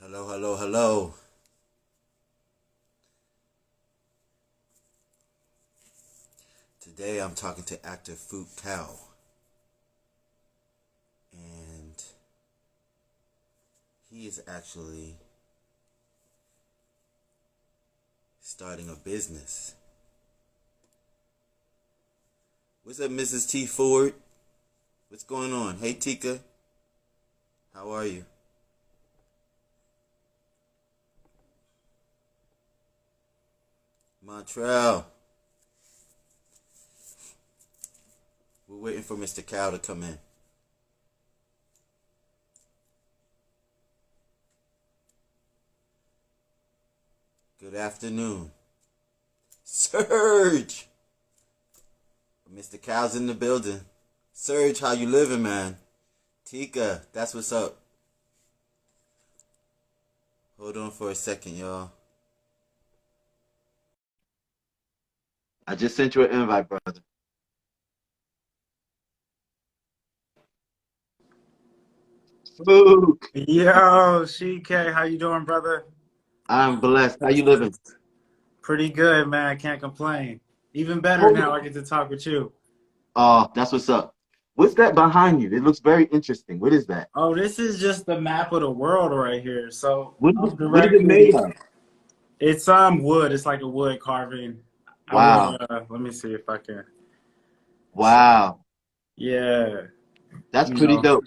Hello, hello, hello. Today I'm talking to actor Fook Cow. And he is actually starting a business. What's up, Mrs. T. Ford? What's going on? Hey, Tika. How are you? Montreal. We're waiting for Mr. Cow to come in. Good afternoon. Surge! Mr. Cow's in the building. Surge, how you living, man? Tika, that's what's up. Hold on for a second, y'all. I just sent you an invite, brother. Fook! Yo, Chike, how you doing, brother? I'm blessed. How you living? Pretty good, man. Can't complain. Even better Hold now I on. get to talk with you. Oh, that's what's up. What's that behind you? It looks very interesting. What is that? Oh, this is just the map of the world right here. So I'm What is it made directly, of? it's wood. It's like a wood carving. I would Wow. let me see if I can. So Wow. yeah, That's you pretty know, dope.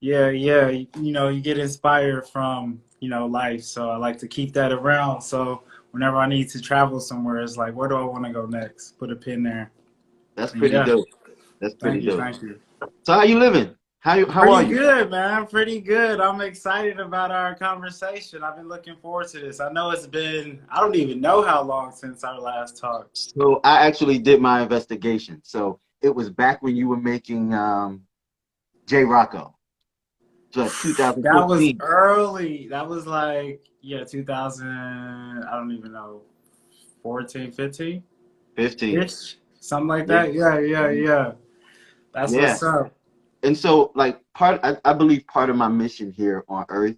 yeah. You get inspired from life. So I like to keep that around. So whenever I need to travel somewhere, it's like, where do I want to go next? Put a pin there. That's And pretty yeah, dope. That's pretty thank you, dope. thank you. So how you living? How are Pretty you? good, man. Pretty good. I'm excited about our conversation. I've been looking forward to this. I know it's been, I don't even know how long since our last talk. So I actually did my investigation. So it was back when you were making J Rocco. So like That was 2014, early. That was like, yeah, 2000, I don't even know, 14, 15 15. ish, something like Yeah. that. Yeah. That's Yeah. what's up. And so like I believe part of my mission here on earth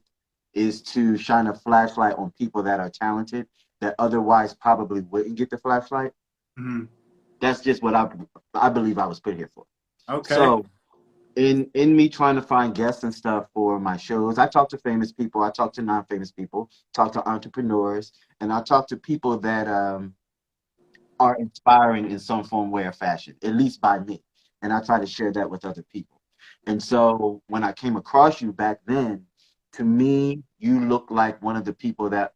is to shine a flashlight on people that are talented that otherwise probably wouldn't get the flashlight. Mhm. That's just what I believe I was put here for. Okay. So in me trying to find guests and stuff for my shows, I talk to famous people, I talk to non-famous people, talk to entrepreneurs, and I talk to people that are inspiring in some form, way, or fashion, at least by me. And I try to share that with other people. And so when I came across you back then, to me, you look like one of the people that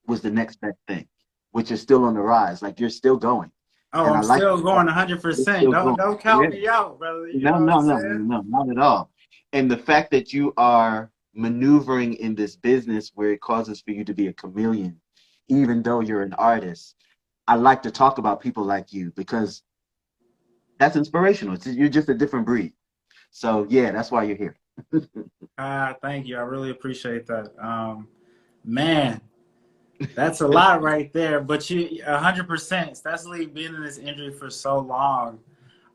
was the next best thing, which is still on the rise. Like you're still going. Oh, And I I'm like still the fact going that you're 100%. still Don't going. don't Yeah. count me out, brother. You know No, what I'm no, no, saying? no, no, not at all. And the fact that you are maneuvering in this business where it causes for you to be a chameleon, even though you're an artist, I like to talk about people like you because that's inspirational. You're just a different breed. So yeah, that's why you're here. Thank you. I really appreciate that. Man, that's a lot right there. But 100%, especially being in this industry for so long,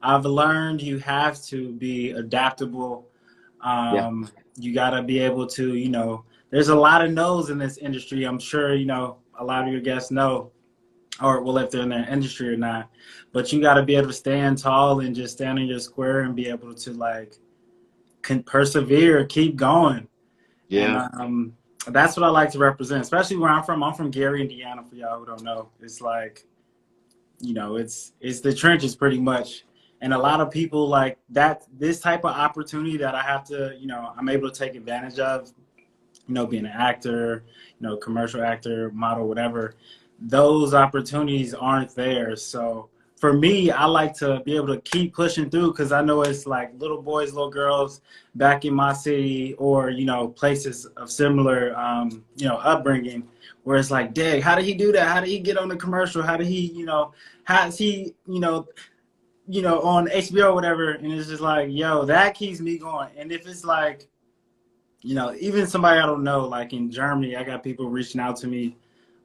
I've learned you have to be adaptable. Yeah, You got to be able to, there's a lot of no's in this industry. I'm sure, a lot of your guests know, or well, if they're in their industry or not. But you got to be able to stand tall and just stand in your square and be able to like persevere, keep going. And yeah, that's what I like to represent, especially where I'm from. I'm from Gary, Indiana. For y'all who don't know, it's like it's the trenches pretty much. And a lot of people like that. This type of opportunity that I have to, I'm able to take advantage of. Being an actor, commercial actor, model, whatever. Those opportunities aren't there. So for me, I like to be able to keep pushing through because I know it's like little boys, little girls back in my city or, places of similar, upbringing where it's like, dang, how did he do that? How did he get on the commercial? How did he, how is he, on HBO or whatever? And it's just like, yo, that keeps me going. And if it's like, even somebody I don't know, like in Germany, I got people reaching out to me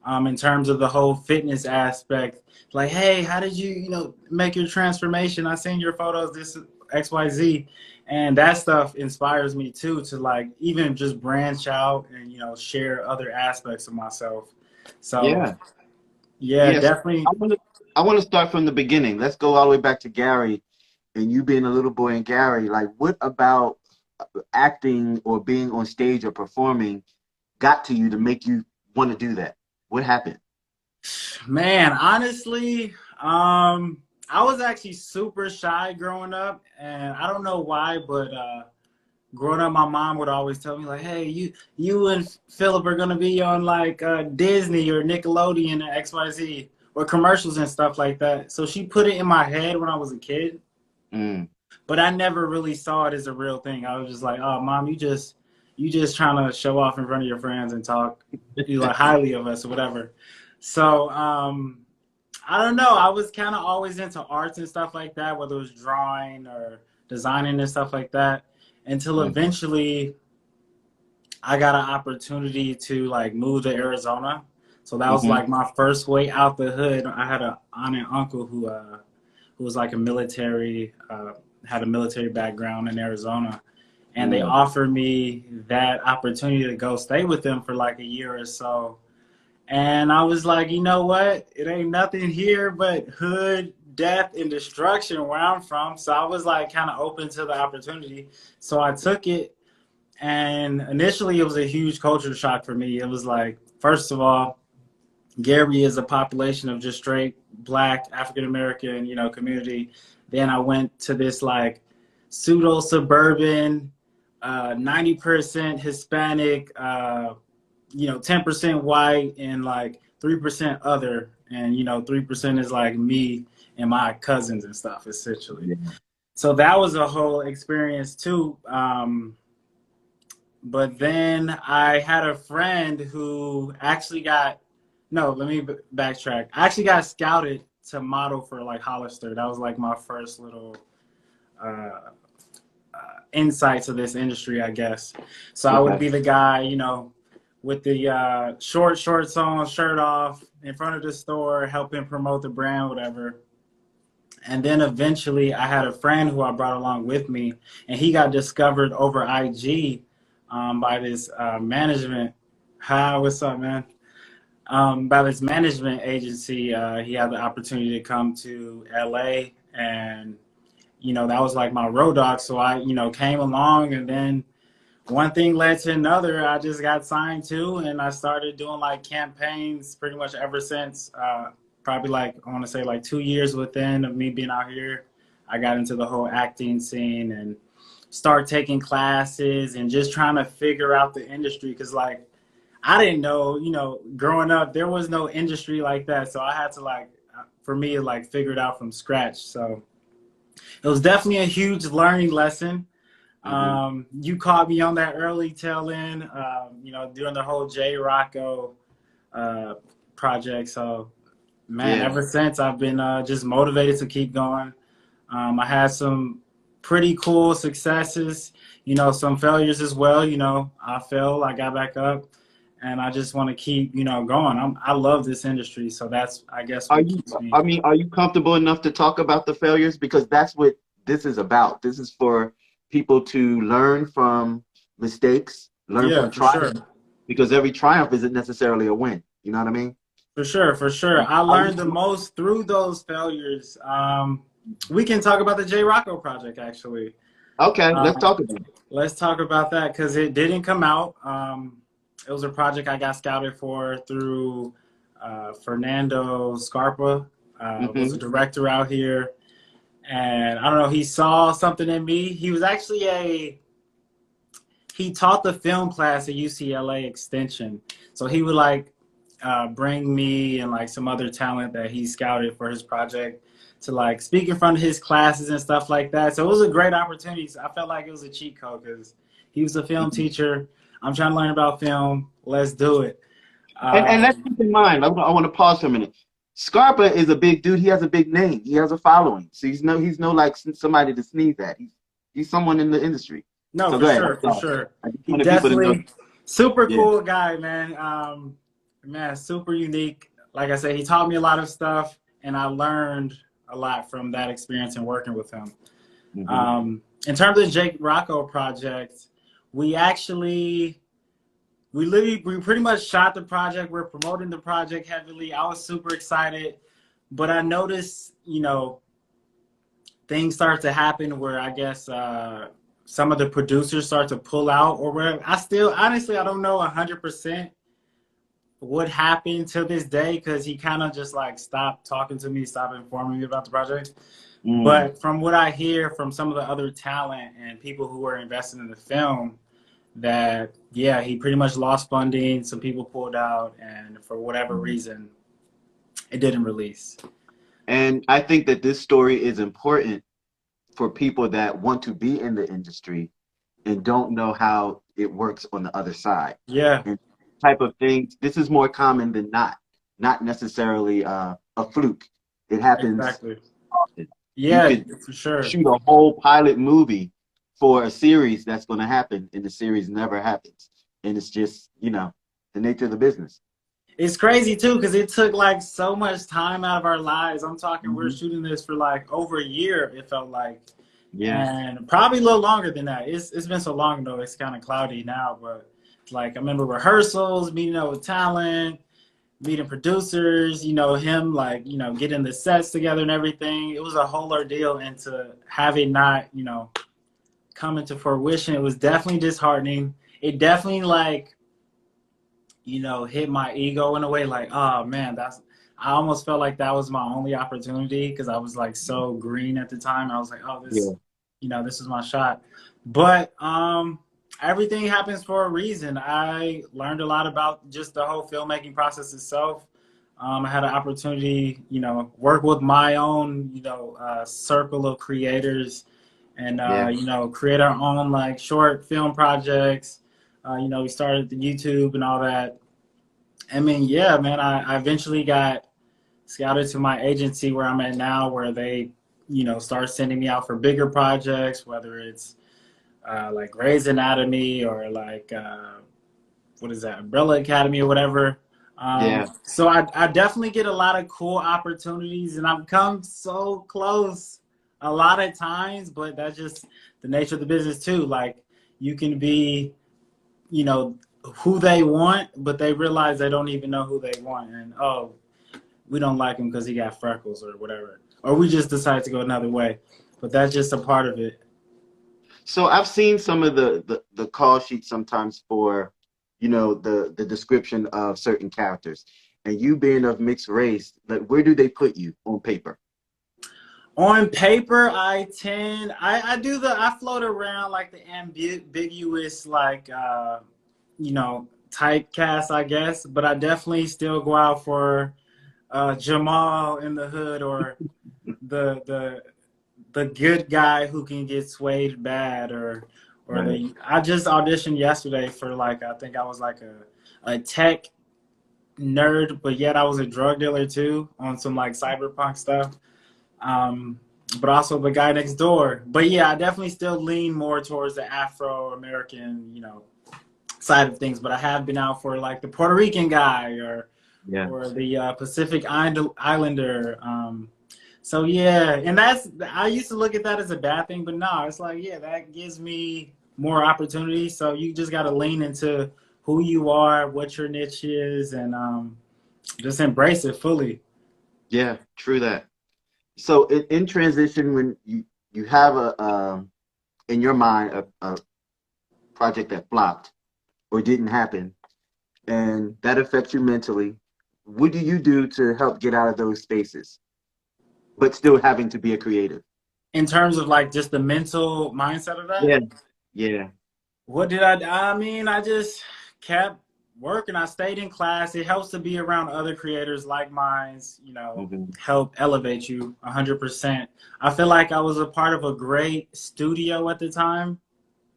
in terms of the whole fitness aspect. Like, hey, how did you, make your transformation? I seen your photos, this XYZ. And that stuff inspires me too, to like even just branch out and, you know, share other aspects of myself. So Yeah. yeah, Yes. definitely. I want to start from the beginning. Let's go all the way back to Gary and you being a little boy in Gary. Like, what about acting or being on stage or performing got to you to make you want to do that? What happened? Man, honestly, I was actually super shy growing up, and I don't know why, but growing up, my mom would always tell me like, "Hey, you and Philip are gonna be on like Disney or Nickelodeon and XYZ or commercials and stuff like that." So she put it in my head when I was a kid, Mm. but I never really saw it as a real thing. I was just like, "Oh, mom, you just trying to show off in front of your friends and talk you like highly of us or whatever." So I don't know. I was kind of always into arts and stuff like that, whether it was drawing or designing and stuff like that, until Mm-hmm. eventually I got an opportunity to like move to Arizona. So that was Mm-hmm. like my first way out the hood. I had an aunt and uncle who was like a military had a military background in Arizona, and they Mm. offered me that opportunity to go stay with them for like a year or so. And I was like, you know what? It ain't nothing here but hood, death, and destruction where I'm from. So I was like kind of open to the opportunity. So I took it. And initially, it was a huge culture shock for me. It was like, first of all, Gary is a population of just straight black African American, you know, community. Then I went to this like pseudo suburban, 90% Hispanic, you know, 10% white and like 3% other. And, you know, 3% is like me and my cousins and stuff, essentially. Yeah. So that was a whole experience too. But then I had a friend who actually got, no, let me backtrack. I actually got scouted to model for like Hollister. That was like my first little uh, insight to this industry, I guess. So I would Okay. be the guy, you know, with the shorts on, shirt off, in front of the store, helping promote the brand, whatever. And then eventually, I had a friend who I brought along with me, and he got discovered over IG by this management. Hi, what's up, man? By this management agency. He had the opportunity to come to LA, and you know that was like my road dog. So I, you know, came along, and then one thing led to another. I just got signed to, and I started doing like campaigns pretty much ever since. Probably like I want to say like 2 years within of me being out here, I got into the whole acting scene and start taking classes and just trying to figure out the industry because like I didn't know, you know, growing up there was no industry like that, so I had to like for me like figure it out from scratch. So it was definitely a huge learning lesson. Mm-hmm. You caught me on that early tail end, you know, during the whole J Rocco uh, project. So, man, Yeah. ever since I've been just motivated to keep going. I had some pretty cool successes, you know, some failures as well. You know, I fell, I got back up, and I just want to keep, you know, going. I love this industry, so that's, I guess, Are what you? keeps me. I mean, are you comfortable enough to talk about the failures? Because that's what this is about. This is for people to learn from mistakes, learn Yeah, from for sure. triumph. Because every triumph isn't necessarily a win. You know what I mean? For sure, for sure. I Are you? learned the most through those failures. We can talk about the J Rocco project, actually. Okay, let's Um, talk about it. let's talk about that because it didn't come out. It was a project I got scouted for through Fernando Scarpa, was a Mm-hmm. director out here. And I don't know, he saw something in me. He was actually he taught the film class at UCLA Extension. So he would like bring me and like some other talent that he scouted for his project to like speak in front of his classes and stuff like that. So it was a great opportunity. So I felt like it was a cheat code because he was a film Mm-hmm. teacher. I'm trying to learn about film. Let's do it. And let's Um, keep in mind. I want to pause for a minute. Scarpa is a big dude. He has a big name. He has a following. So he's no like somebody to sneeze at. He's someone in the industry. no, So for go ahead. sure, I'm for sorry. sure. I just He wanted people to know. definitely super Yeah. cool guy, man. Man, super unique. Like I said, he taught me a lot of stuff, and I learned a lot from that experience and working with him. Hmm. in terms of the Jake Rocco project, we actually we pretty much shot the project. We're promoting the project heavily. I was super excited, but I noticed, things start to happen where I guess some of the producers start to pull out or whatever. I still, honestly, I don't know 100% what happened to this day because he kind of just like stopped talking to me, stopped informing me about the project. Mm. But from what I hear from some of the other talent and people who were invested in the film, that yeah, he pretty much lost funding. Some people pulled out, and for whatever reason, it didn't release. And I think that this story is important for people that want to be in the industry and don't know how it works on the other side. Yeah, And type of things, this is more common than not necessarily a fluke. It happens exactly. often. You Yeah, could for sure. shoot a whole pilot movie for a series that's going to happen, and the series never happens. And it's just, the nature of the business. It's crazy too because it took like so much time out of our lives. I'm talking, we're Hmm. shooting this for like over a year. It felt like, Yeah, and probably a little longer than that. It's been so long though. It's kind of cloudy now, but like I remember rehearsals, meeting up with talent, meeting producers. Him like getting the sets together and everything. It was a whole ordeal, and to have it not come into fruition, it was definitely disheartening. It definitely like hit my ego in a way like, oh man, I almost felt like that was my only opportunity because I was like so green at the time. I was like, oh, yeah, this is my shot. But everything happens for a reason. I learned a lot about just the whole filmmaking process itself. I had an opportunity, work with my own, circle of creators and, yeah, create our own like short film projects. We started the YouTube and all that. I mean, yeah, man, I eventually got scouted to my agency where I'm at now, where they, start sending me out for bigger projects, whether it's like Grey's Anatomy or like, what is that, Umbrella Academy or whatever. yeah. So I definitely get a lot of cool opportunities, and I've come so close a lot of times, but that's just the nature of the business too. Like you can be, you know, who they want, but they realize they don't even know who they want. And, oh, we don't like him because he got freckles or whatever. Or we just decide to go another way. But that's just a part of it. So I've seen some of the call sheets sometimes for, the description of certain characters. And you being of mixed race, like where do they put you on paper? On paper, I float around like the ambiguous, like, typecast, I guess. But I definitely still go out for Jamal in the hood, or the the the good guy who can get swayed bad, or Right. the I just auditioned yesterday for like, I think I was like a tech nerd, but yet I was a drug dealer too on some like cyberpunk stuff. Um, but also the guy next door. But yeah, I definitely still lean more towards the Afro American, side of things. But I have been out for like the Puerto Rican guy, Yeah. or the Pacific Islander. So yeah, and I used to look at that as a bad thing, but no, it's like, yeah, that gives me more opportunities. So you just got to lean into who you are, what your niche is, and just embrace it fully. Yeah, true that. So in transition, when you have in your mind a project that flopped or didn't happen, and that affects you mentally, what do you do to help get out of those spaces, but still having to be a creative? In terms of like just the mental mindset of that, Yeah, yeah. what did I mean, I just kept working. I stayed in class. It helps to be around other creators like mine's, Hmm. help elevate you 100%. I feel like I was a part of a great studio at the time,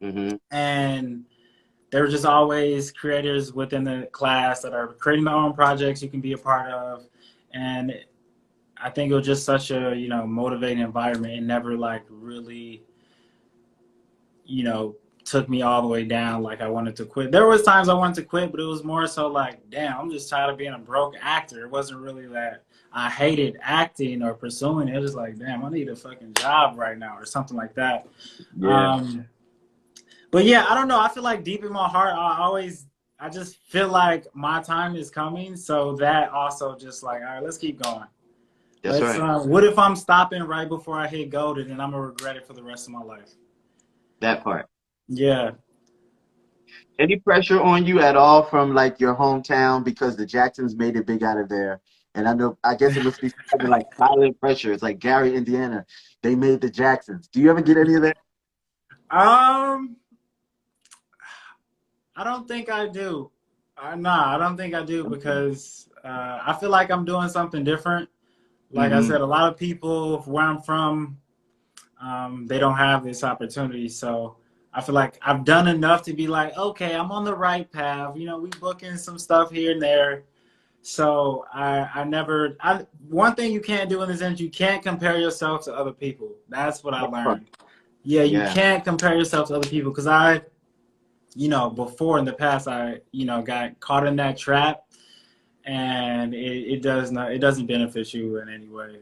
Hmm. and there were just always creators within the class that are creating their own projects you can be a part of. And I think it was just such a, motivating environment. It never like really, you know, took me all the way down. Like I wanted to quit. There was times I wanted to quit, but it was more so like, damn, I'm just tired of being a broke actor. It wasn't really that I hated acting or pursuing it. It was like, damn, I need a fucking job right now or something like that. Yeah, But yeah, I don't know. I feel like deep in my heart, I just feel like my time is coming. So that also just like, all right, let's keep going. that's right. What if I'm stopping right before I hit gold and then I'm gonna regret it for the rest of my life? That part. Yeah. Any pressure on you at all from like your hometown because the Jacksons made it big out of there? And I know, I guess it must be something like silent pressure. It's like Gary, Indiana, they made the Jacksons. Do you ever get any of that? Um, I don't think I do. Nah, I don't think I do because I feel like I'm doing something different. Like I Mm-hmm. said, a lot of people where I'm from, they don't have this opportunity. So I feel like I've done enough to be like, okay, I'm on the right path. You know, we booking some stuff here and there. So one thing you can't do in this industry, you can't compare yourself to other people. That's what I That part. learned. Yeah, you Yeah. can't compare yourself to other people because before in the past, got caught in that trap and it doesn't benefit you in any way.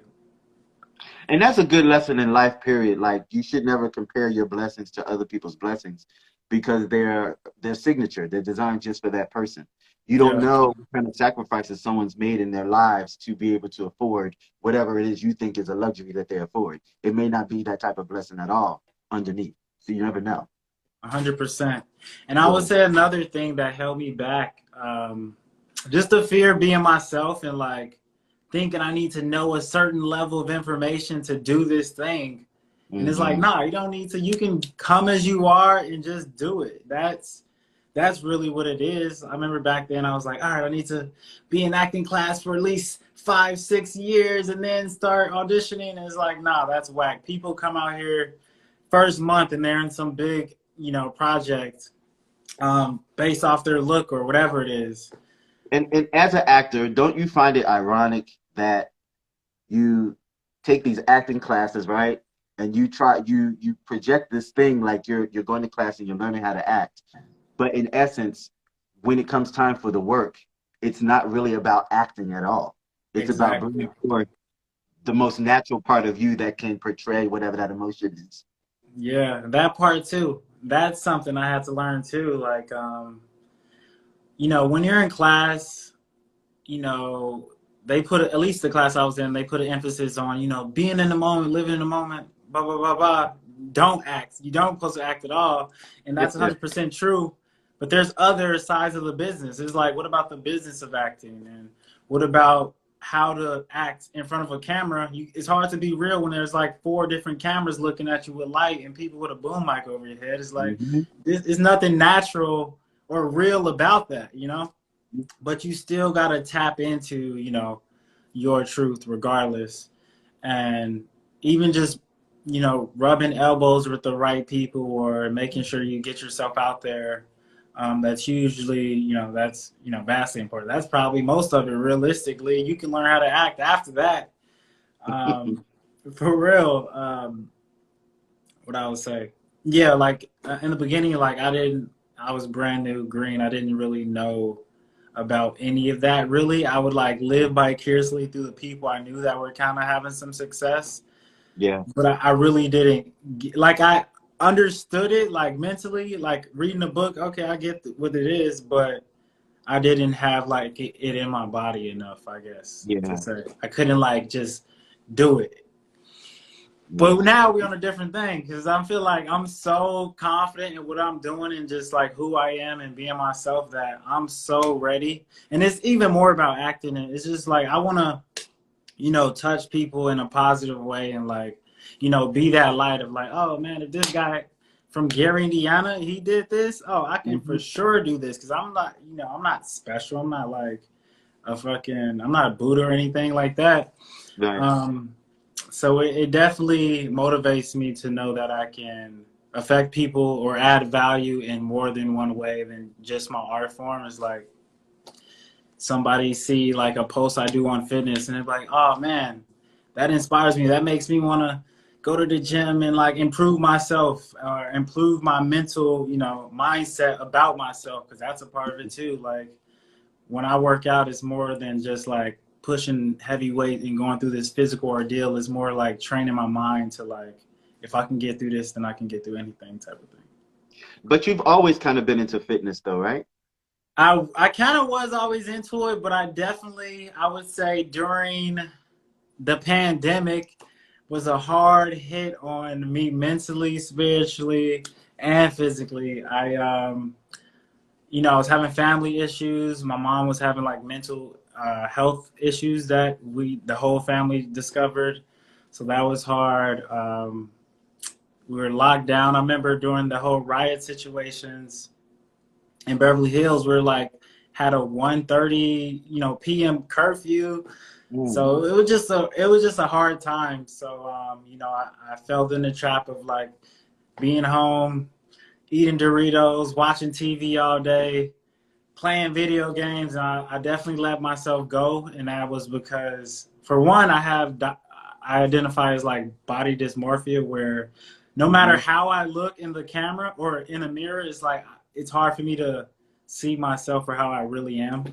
And that's a good lesson in life, period. Like you should never compare your blessings to other people's blessings because they're their signature. They're designed just for that person. You don't Yeah, know what kind of sacrifices someone's made in their lives to be able to afford whatever it is you think is a luxury that they afford. It may not be that type of blessing at all underneath. So you never know. 100%. And I would Yeah. say another thing that held me back, just the fear of being myself and like thinking I need to know a certain level of information to do this thing. And it's like, Hmm. nah, you don't need to. You can come as you are and just do it. That's really what it is. I remember back then I was like, all right, I need to be in acting class for at least 5, 6 years and then start auditioning. And it's like, nah, that's whack. People come out here first month and they're in some big, project based off their look or whatever it is. And as an actor, don't you find it ironic that you take these acting classes, right? And you project this thing like you're going to class and you're learning how to act. But in essence, when it comes time for the work, it's not really about acting at all. It's about Exactly. bringing forth the most natural part of you that can portray whatever that emotion is. Yeah, that part too. That's something I had to learn too. Like, when you're in class, you know, they put at least the class I was in, they put an emphasis on, being in the moment, living in the moment, blah blah blah blah. Don't act. You don't supposed to act at all, and that's Yep, yep. 100% true. But there's other sides of the business. It's like, what about the business of acting, and what about how to act in front of a camera? It's hard to be real when there's like 4 different cameras looking at you with light and people with a boom mic over your head. It's like Hmm. this is nothing natural or real about that. But you still got to tap into your truth regardless, and even just rubbing elbows with the right people or making sure you get yourself out there, that's usually that's vastly important. That's probably most of it. Realistically, you can learn how to act after that. um, for real. What I would say, yeah, like in the beginning, like I was brand new green. I didn't really know about any of that really. I would like live vicariously through the people I knew that were kind of having some success, Yeah. but I really didn't like I understood it like mentally, like reading the book. Okay, I get what it is, but I didn't have like it in my body enough, I guess, to Yeah. say I couldn't like just do it. Yeah. But now we're on a different thing because I feel like I'm so confident in what I'm doing and just like who I am and being myself that I'm so ready. And it's even more about acting. And it's just like I want to, touch people in a positive way and like, be that light of like, oh man, if this guy from Gary, Indiana, he did this, oh, I can for Hmm. sure do this because I'm not, I'm not special. I'm not like I'm not a Buddha or anything like that. Right. Um, so it definitely motivates me to know that I can affect people or add value in more than one way than just my art form. Is like somebody see like a post I do on fitness and they're like, oh man, that inspires me. That makes me want to go to the gym and like improve myself or improve my mental, mindset about myself because that's a part of it too. Like when I work out, it's more than just like pushing heavy weight and going through this physical ordeal. It's more like training my mind to like, if I can get through this, then I can get through anything type of thing. But you've always kind of been into fitness though, right? I kind of was always into it, but I would say during the pandemic was a hard hit on me mentally, spiritually, and physically. I was having family issues. My mom was having like mental health issues that the whole family discovered. So that was hard. We were locked down. I remember during the whole riot situations in Beverly Hills, we were like had a 1:30, p.m. curfew. Mm. So it was just a hard time. So I fell in the trap of like being home, eating Doritos, watching TV all day, playing video games. And I definitely let myself go, and that was because, for one, I identify as like body dysmorphia, where no matter Hmm. how I look in the camera or in a mirror, it's hard for me to see myself for how I really am.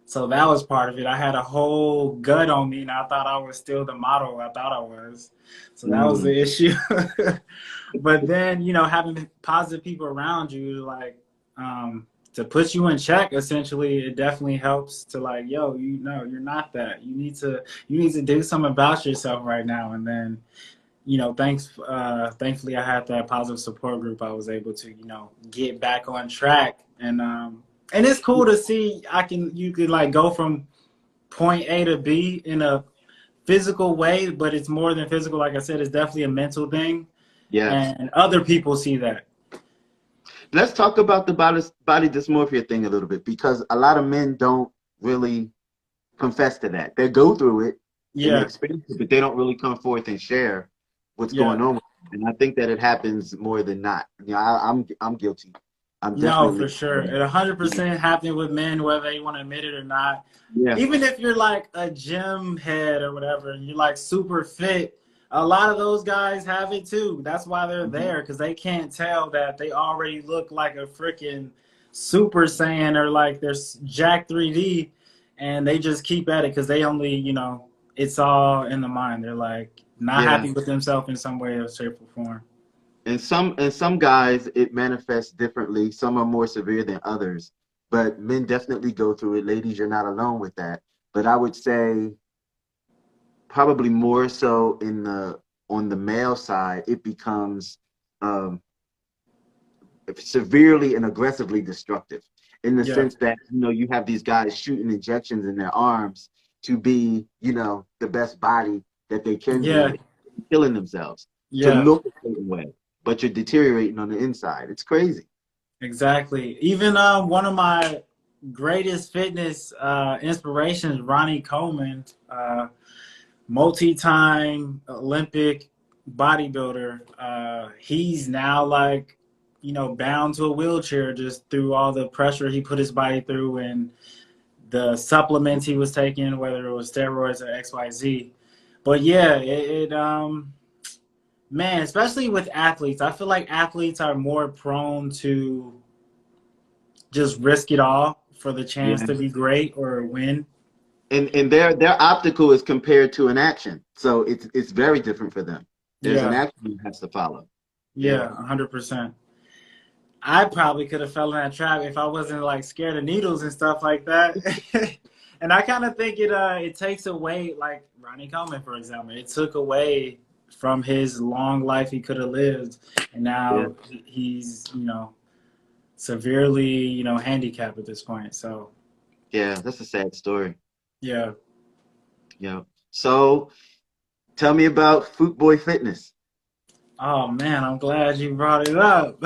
So that was part of it. I had a whole gut on me, and I thought I was still the model I thought I was. So that was Mm. the issue. But then, having positive people around you, like, to put you in check, essentially, it definitely helps to like, yo, you're not that. You need to do something about yourself right now. And then, thankfully, I had that positive support group. I was able to, get back on track, and it's cool to see you could like go from point A to B in a physical way, but it's more than physical. Like I said, it's definitely a mental thing, Yes. and other people see that. Let's talk about the body dysmorphia thing a little bit because a lot of men don't really confess to that. They go through it and they Yeah, experience it, but they don't really come forth and share what's yeah. going on. And I think that it happens more than not. I'm guilty. I'm No, definitely. for sure. It 100% happening with men, whether they want to admit it or not. Yeah. Even if you're like a gym head or whatever, and you're like super fit, a lot of those guys have it too. That's why they're Mhm. there, because they can't tell that they already look like a freaking Super Saiyan or like they're Jack 3D, and they just keep at it because they only, it's all in the mind. They're like not Yeah. happy with themselves in some way or shape or form. And some guys it manifests differently. Some are more severe than others, but men definitely go through it. Ladies, you're not alone with that. But I would say probably more so on the male side, it becomes um, severely and aggressively destructive in the Yeah, sense that you have these guys shooting injections in their arms to be the best body that they can yeah, be, killing themselves to yeah. look a certain way, but you're deteriorating on the inside. It's crazy. Exactly. Even one of my greatest fitness inspirations, Ronnie Coleman, multi-time Olympic bodybuilder. He's now like, bound to a wheelchair just through all the pressure he put his body through and the supplements he was taking, whether it was steroids or XYZ. But yeah, man, especially with athletes, I feel like athletes are more prone to just risk it all for the chance Yeah. to be great or win. And their optical is compared to an action, so it's very different for them. There's an Yeah, action that has to follow. Yeah. yeah, 100%. I probably could have fell in that trap if I wasn't like scared of needles and stuff like that. And I kind of think it takes away, like Ronnie Coleman, for example, it took away from his long life he could have lived, and Yeah. now he's severely handicapped at this point. So Yeah, that's a sad story. yeah. Yeah. So tell me about Foot Boy Fitness. Oh man, I'm glad you brought it up.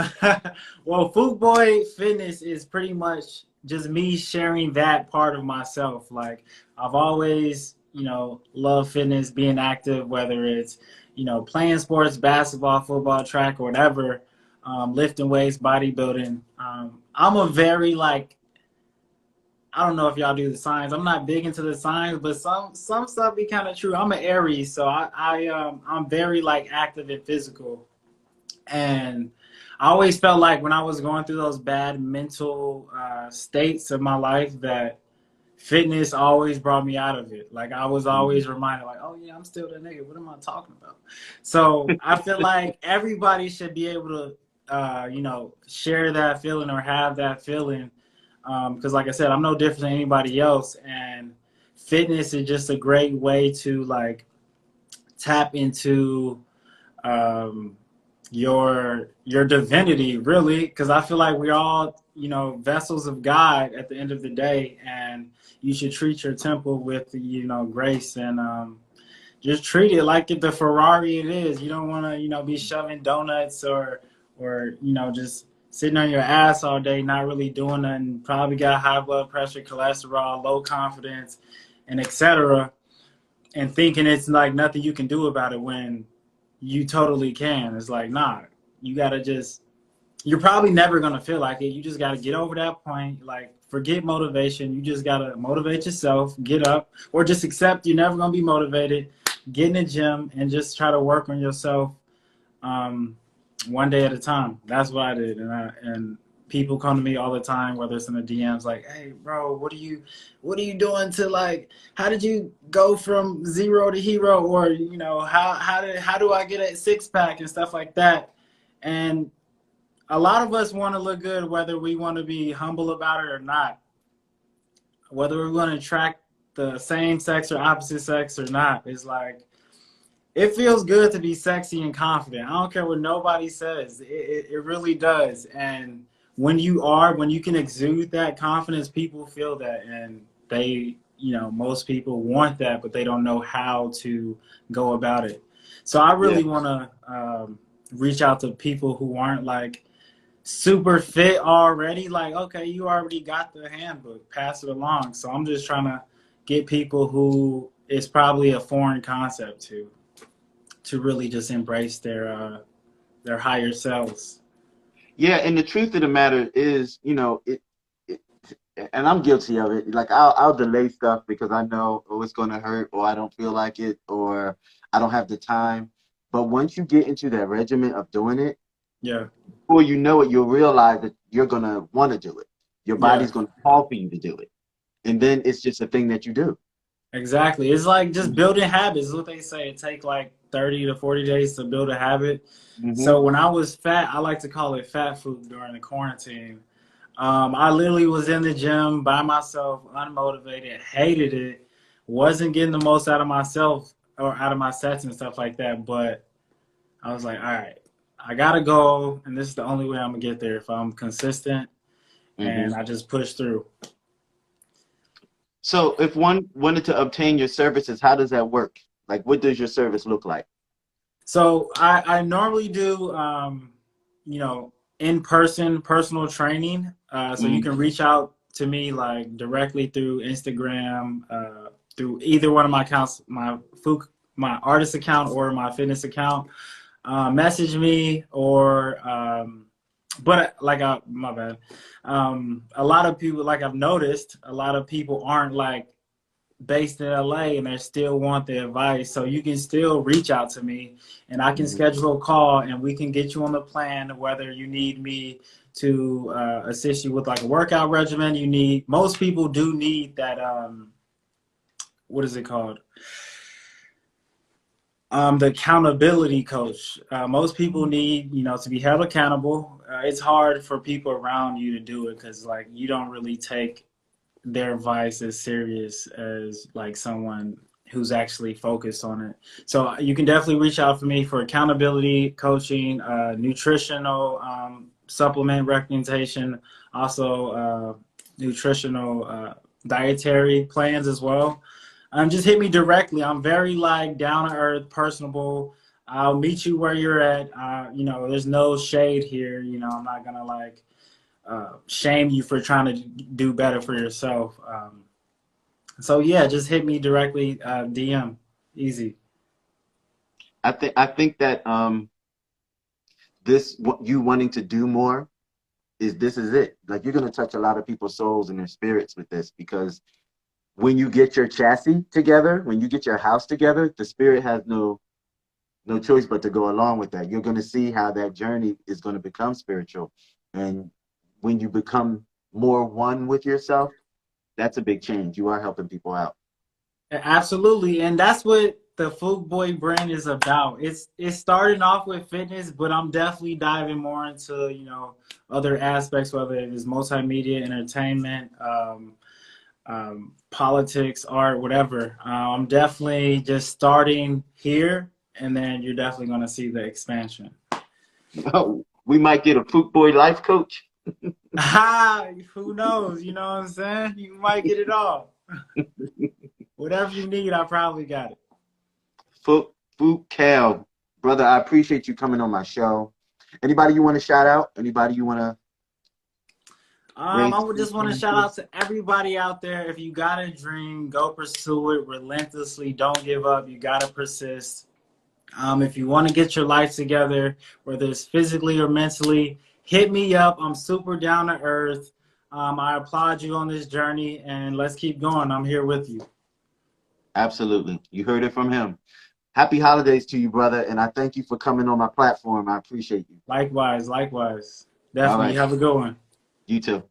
Well, Food Boy Fitness is pretty much just me sharing that part of myself. Like I've always, loved fitness, being active, whether it's, playing sports, basketball, football, track, or whatever, lifting weights, bodybuilding. I'm a very like I don't know if y'all do the signs. I'm not big into the signs, but some stuff be kind of true. I'm an Aries, so I'm very like active and physical. And I always felt like when I was going through those bad mental states of my life that fitness always brought me out of it. Like I was always reminded, like, oh yeah, I'm still that nigga. What am I talking about? So I feel like everybody should be able to, share that feeling or have that feeling. Because, like I said, I'm no different than anybody else, and fitness is just a great way to like tap into um, your divinity, really, because I feel like we're all vessels of God at the end of the day, and you should treat your temple with grace and just treat it like the Ferrari it is. You don't want to be shoving donuts or just sitting on your ass all day, not really doing nothing. Probably got high blood pressure, cholesterol, low confidence, and etc. And thinking it's like nothing you can do about it when you totally can. It's like, nah, you gotta just, you're probably never gonna feel like it. You just gotta get over that point. Like, forget motivation. You just gotta motivate yourself, get up, or just accept you're never gonna be motivated. Get in the gym and just try to work on yourself, um, one day at a time. That's what I did, and people come to me all the time, whether it's in the DMs, like, "Hey, bro, what are you doing to like? How did you go from zero to hero? Or how do I get a six pack and stuff like that?" And a lot of us want to look good, whether we want to be humble about it or not, whether we want to attract the same sex or opposite sex or not. It's like, it feels good to be sexy and confident. I don't care what nobody says. It really does. And when you can exude that confidence, people feel that. And they, most people want that, but they don't know how to go about it. So I Yeah. really want to reach out to people who aren't like super fit already. Like, okay, you already got the handbook, pass it along. So I'm just trying to get people who it's probably a foreign concept to really just embrace their higher selves. Yeah, and the truth of the matter is, it and I'm guilty of it. Like I'll delay stuff because I know, oh, it's gonna hurt, or I don't feel like it, or I don't have the time. But once you get into that regimen of doing it, Yeah, before you know it, you'll realize that you're gonna want to do it. Your yeah, body's gonna call for you to do it, and then it's just a thing that you do. exactly. It's like just Hmm. building habits. Is what they say. It take like 30 to 40 days to build a habit. Hmm. So when I was fat, I like to call it fat food during the quarantine. I literally was in the gym by myself, unmotivated, hated it, wasn't getting the most out of myself or out of my sets and stuff like that. But I was like, all right, I gotta go, and this is the only way I'm gonna get there if I'm consistent. Hmm. And I just pushed through. So, if one wanted to obtain your services, how does that work? Like, what does your service look like? So I normally do, in person personal training. So you can Hmm. reach out to me like directly through Instagram, through either one of my accounts, my artist account or my fitness account. Message me or, but like my bad. A lot of people, like I've noticed, a lot of people aren't like based in LA and they still want the advice. So you can still reach out to me and I can Hmm. schedule a call and we can get you on the plan, whether you need me to assist you with like a workout regimen. Most people do need that, what is it called? The accountability coach. Most people need, to be held accountable. It's hard for people around you to do it because like you don't really take their advice as serious as like someone who's actually focused on it. So you can definitely reach out for me for accountability coaching, nutritional supplement recommendation, also nutritional dietary plans as well. Just hit me directly. I'm very like down to earth, personable. I'll meet you where you're at. There's no shade here. I'm not gonna like shame you for trying to do better for yourself. So yeah, just hit me directly, DM, easy. I think that this what you wanting to do more is this is it. Like you're gonna touch a lot of people's souls and their spirits with this because when you get your chassis together, when you get your house together, the spirit has no choice but to go along with that. You're going to see how that journey is going to become spiritual. And when you become more one with yourself, that's a big change. You are helping people out. Absolutely, and that's what the Fook Boy brand is about. It's starting off with fitness, but I'm definitely diving more into other aspects, whether it is multimedia, entertainment, politics, art, whatever. I'm definitely just starting here, and then you're definitely going to see the expansion. Oh, we might get a Food Boy life coach. Ah, who knows? You know what I'm saying? You might get it all. Whatever you need, I probably got it. Food Cal, brother, I appreciate you coming on my show. Anybody you want to shout out? Anybody you want to I raise? would just want to shout out to everybody out there. If you got a dream, go pursue it relentlessly. Don't give up. You got to persist. If you want to get your life together, whether it's physically or mentally, hit me up. I'm super down to earth. I applaud you on this journey, and let's keep going. I'm here with you. Absolutely. You heard it from him. Happy holidays to you, brother, and I thank you for coming on my platform. I appreciate you. Likewise, likewise. All Definitely right. have a good one. You too.